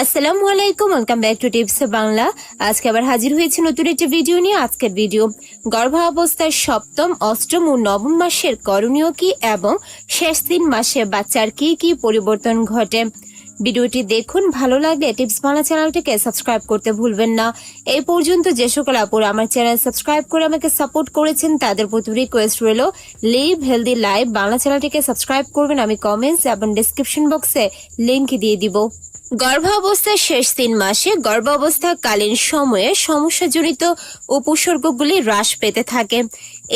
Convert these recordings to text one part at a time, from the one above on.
আসসালামু আলাইকুম, welcome back to tips Bangla. আজকে আবার হাজির হয়েছে নতুন একটি ভিডিও নিয়ে। আজকের ভিডিও গর্ভাবস্থার সপ্তম, অষ্টম ও নবম মাসের করণীয় কি এবং শেষ 3 মাসে বাচ্চার কি কি পরিবর্তন ঘটে। ভিডিওটি দেখুন, ভালো লাগলে টিপস বাংলা চ্যানেলটিকে সাবস্ক্রাইব করতে ভুলবেন না। এই পর্যন্ত যে সকল আপুরা আমার চ্যানেল সাবস্ক্রাইব করে আমাকে সাপোর্ট করেছেন তাদের প্রতি রিকোয়েস্ট রইল, লিভ হেলদি লাইফ বাংলা চ্যানেলটিকে সাবস্ক্রাইব করবেন। আমি কমেন্টস এবং ডেসক্রিপশন বক্সে লিংক দিয়ে দিব। গর্ভাবস্থার শেষ 3 মাসে গর্ভাবস্থাকালীন সময়ে সমস্যাজনিত উপসর্গগুলি হ্রাস পেতে থাকে।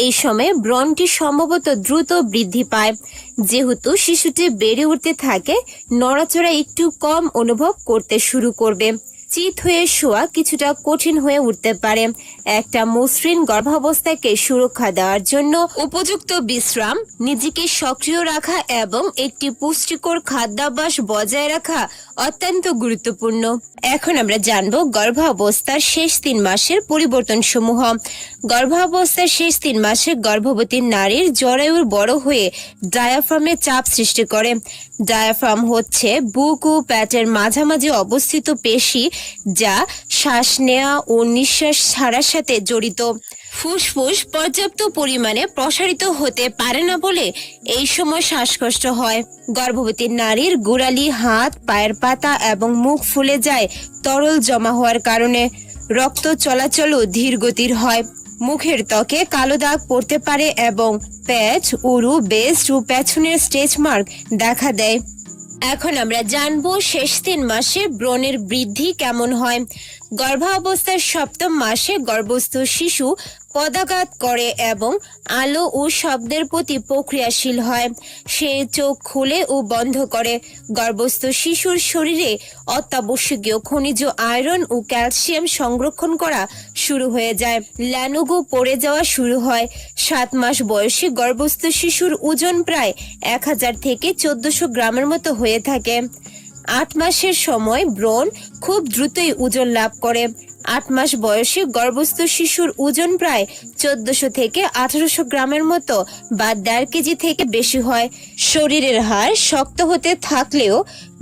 এই সময়ে ব্রণটি সম্ভবত দ্রুত বৃদ্ধি পায়। যেহেতু শিশুটি বেড়ে উঠতে থাকে, নড়াচড়া একটু কম অনুভব করতে শুরু করবে। চিত হয়ে শোয়া কিছুটা কঠিন হয়ে উঠতে পারে। একটা মসৃণ গর্ভাবস্থাকে সুরক্ষা দেওয়ার জন্য উপযুক্ত বিশ্রাম, নিজেকে সক্রিয় রাখা এবং একটি পুষ্টিকর খাদ্যাভ্যাস বজায় রাখা অত্যন্ত গুরুত্বপূর্ণ। এখন আমরা জানব গর্ভাবস্থার শেষ 3 মাসের পরিবর্তন সমূহ। গর্ভাবস্থার শেষ 3 মাসে গর্ভবতী নারীর জরায়ুর বড় হয়ে ডায়াফ্রামে চাপ সৃষ্টি করে। ডায়াফ্রাম হচ্ছে বুক ও পেটের মাঝামাঝি অবস্থিত পেশি, যা শ্বাস নেওয়া ও নিঃশ্বাস ছাড়ার সাথে জড়িত। ফুসফুস পর্যাপ্ত পরিমাণে প্রসারিত হতে পারে না বলে এই সময় শ্বাসকষ্ট হয়। গর্ভবতী নারীর গোড়ালি, হাত, পায়ের পাতা এবং মুখ ফুলে যায় তরল জমা হওয়ার কারণে। রক্ত চলাচলও ধীর গতির হয়। মুখের ত্বকে কালো দাগ পড়তে পারে এবং পেট, উরু, বেস্ট ও পেছনের স্ট্রেচ মার্ক দেখা দেয়। এখন আমরা জানবো শেষ 3 মাসে ব্রণের বৃদ্ধি কেমন হয়। গর্ভাবস্থার সপ্তম মাসে গর্ভস্থ শিশু পদাঘাত করে এবং আলো ও শব্দের প্রতি প্রক্রিয়াশীল হয়। সে চোখ খুলে ও বন্ধ করে। গর্ভস্থ শিশুর শরীরে অত্যাবশ্যকীয় খনিজ আয়রন ও ক্যালসিয়াম সংরক্ষণ করা শুরু হয়ে যায়। ল্যানুগো পড়ে যাওয়া শুরু হয়। 7 মাস বয়সী গর্ভস্থ শিশুর ওজন প্রায় 1000 থেকে 1400 গ্রামের মতো হয়ে থাকে। 8 মাসের সময় ব্রণ খুব দ্রুতই ওজন লাভ করে। 8 মাস বয়সী গর্ভস্থ শিশুর ওজন প্রায় 1400 থেকে 1800 গ্রামের মতো বা 1.5 কেজি থেকে বেশি হয়। শরীরের হাড় শক্ত হতে থাকলেও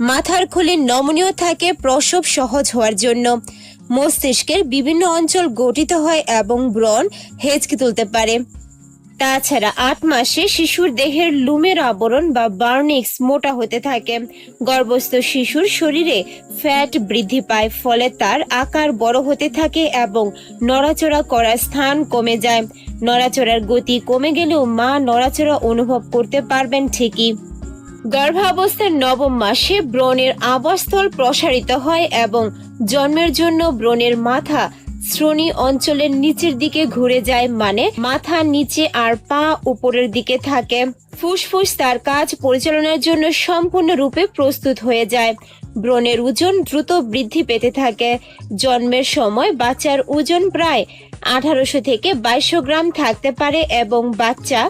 মাথার খুলি নমনীয় থাকে প্রসব সহজ হওয়ার জন্য। মস্তিষ্কের বিভিন্ন অঞ্চল গঠিত হয় এবং ব্রণ হেঁচকে তুলতে পারে। তাছাড়া 8 মাসে শিশুর দেহের লুমের আবরণ বা বার্নিক্স মোটা হতে থাকে। গর্ভস্থ শিশুর শরীরে ফ্যাট বৃদ্ধি পায়, ফলে তার আকার বড় হতে থাকে এবং নড়াচড়া করার স্থান কমে যায়। নড়াচড়ার গতি কমে গেলেও মা নড়াচড়া অনুভব করতে পারবেন ঠিকই। গর্ভাবস্থার নবম মাসে ব্রণের আবাসস্থল প্রসারিত হয় এবং জন্মের জন্য ব্রণের মাথা শ্রোণী অঞ্চলের নিচের দিকে ঘুরে যায়, মানে মাথা নিচে আর পা উপরের দিকে থাকে। ফুসফুস তার কাজ পরিচালনার জন্য সম্পূর্ণরূপে প্রস্তুত হয়ে যায়। ব্রণের ওজন দ্রুত বৃদ্ধি পেতে থাকে। জন্মের সময় বাচ্চার ওজন প্রায় 1800 থেকে 2200 গ্রাম থাকতে পারে এবং বাচ্চা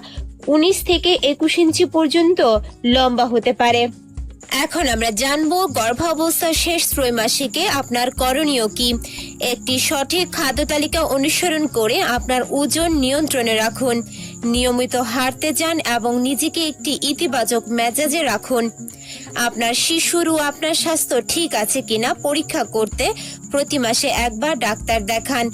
19 থেকে 21 ইঞ্চি পর্যন্ত লম্বা হতে পারে। এখন আমরা জানবো গর্ভাবস্থার শেষ ত্রৈমাসিকে আপনার করণীয় কি। একটি সঠিক খাদ্য তালিকা অনুসরণ করে আপনার ওজন নিয়ন্ত্রণে রাখুন। নিয়মিত হাঁটতে যান এবং নিজেকে একটি ইতিবাচক মেজাজে রাখুন। আপনার শিশুর ও আপনার স্বাস্থ্য ঠিক আছে কিনা পরীক্ষা করতে প্রতি মাসে একবার ডাক্তার দেখান।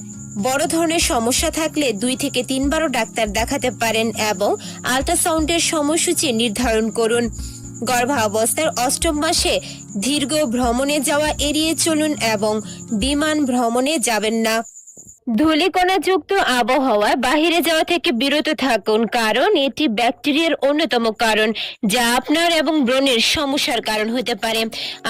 বড় ধরনের সমস্যা থাকলে 2 থেকে 3 বারও ডাক্তার দেখাতে পারেন এবং আল্ট্রাসাউন্ডের সময়সূচি নির্ধারণ করুন। গর্ভাবস্থার 8ম মাসে দীর্ঘ ভ্রমণে যাওয়া এড়িয়ে চলুন এবং বিমান ভ্রমণে যাবেন না। ধূলিকণাযুক্ত আবহাওয়ায় বাহিরে যাওয়া থেকে বিরত থাকুন, কারণ এটি ব্যাকটেরিয়ার অন্যতম কারণ, যা আপনার এবং ব্রণের সমস্যার কারণ হতে পারে।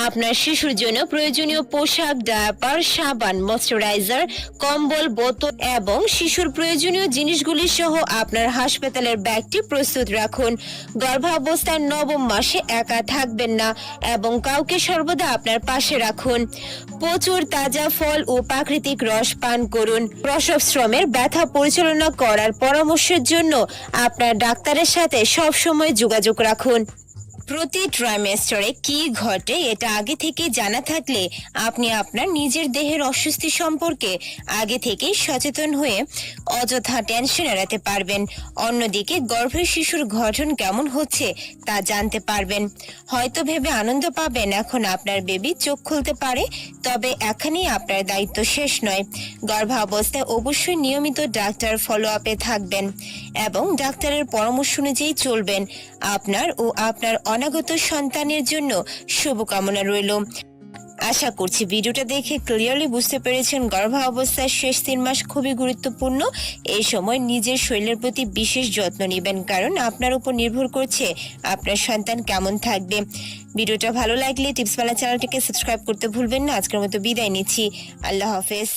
আপনার শিশুর জন্য প্রয়োজনীয় পোশাক, ডায়াপার, সাবান, ময়শ্চারাইজার, কম্বল, বোতল এবং শিশুর প্রয়োজনীয় জিনিসগুলি সহ আপনার হাসপাতালের ব্যাগটি প্রস্তুত রাখুন। গর্ভাবস্থার 9ম মাসে একা থাকবেন না এবং কাউকে সর্বদা আপনার পাশে রাখুন। প্রচুর তাজা ফল ও প্রাকৃতিক রস পান করুন। প্রসব শ্রমের ব্যথা পরিচালনা করার পরামর্শের জন্য আপনার ডাক্তারের সাথে সব সময় যোগাযোগ রাখুন। প্রতি ট্রাইমেস্টারে কি ঘটে এটা আগে থেকে জানা থাকলে আপনি আপনার নিজের দেহের অস্বস্তি সম্পর্কে আগে থেকেই সচেতন হয়ে অযথা টেনশন এড়াতে পারবেন। অন্যদিকে গর্ভের শিশুর গঠন কেমন হচ্ছে তা জানতে পারবেন। হয়তো ভেবে আনন্দ পাবেন এখন আপনার বেবি চোখ খুলতে পারে, তবে এখানেই আপনার দায়িত্ব শেষ নয়। গর্ভাবস্থায় অবশ্যই নিয়মিত ডাক্তার ফলো আপে থাকবেন এবং ডাক্তারের পরামর্শ অনুযায়ী চলবেন। আপনার ও আপনার অনাগত সন্তানের জন্য শুভকামনা রইল। আশা করছি ভিডিওটা দেখে ক্লিয়ারলি বুঝতে পেরেছেন গর্ভাবস্থার শেষ 3 মাস খুবই গুরুত্বপূর্ণ। এই সময় নিজের শরীরের প্রতি বিশেষ যত্ন নেবেন, কারণ আপনার উপর নির্ভর করছে আপনার সন্তান কেমন থাকবে। ভিডিওটা ভালো লাগলে টিপসওয়ালা চ্যানেলটিকে সাবস্ক্রাইব করতে ভুলবেন না। আজকের মতো বিদায় নিচ্ছি। আল্লাহ হাফেজ।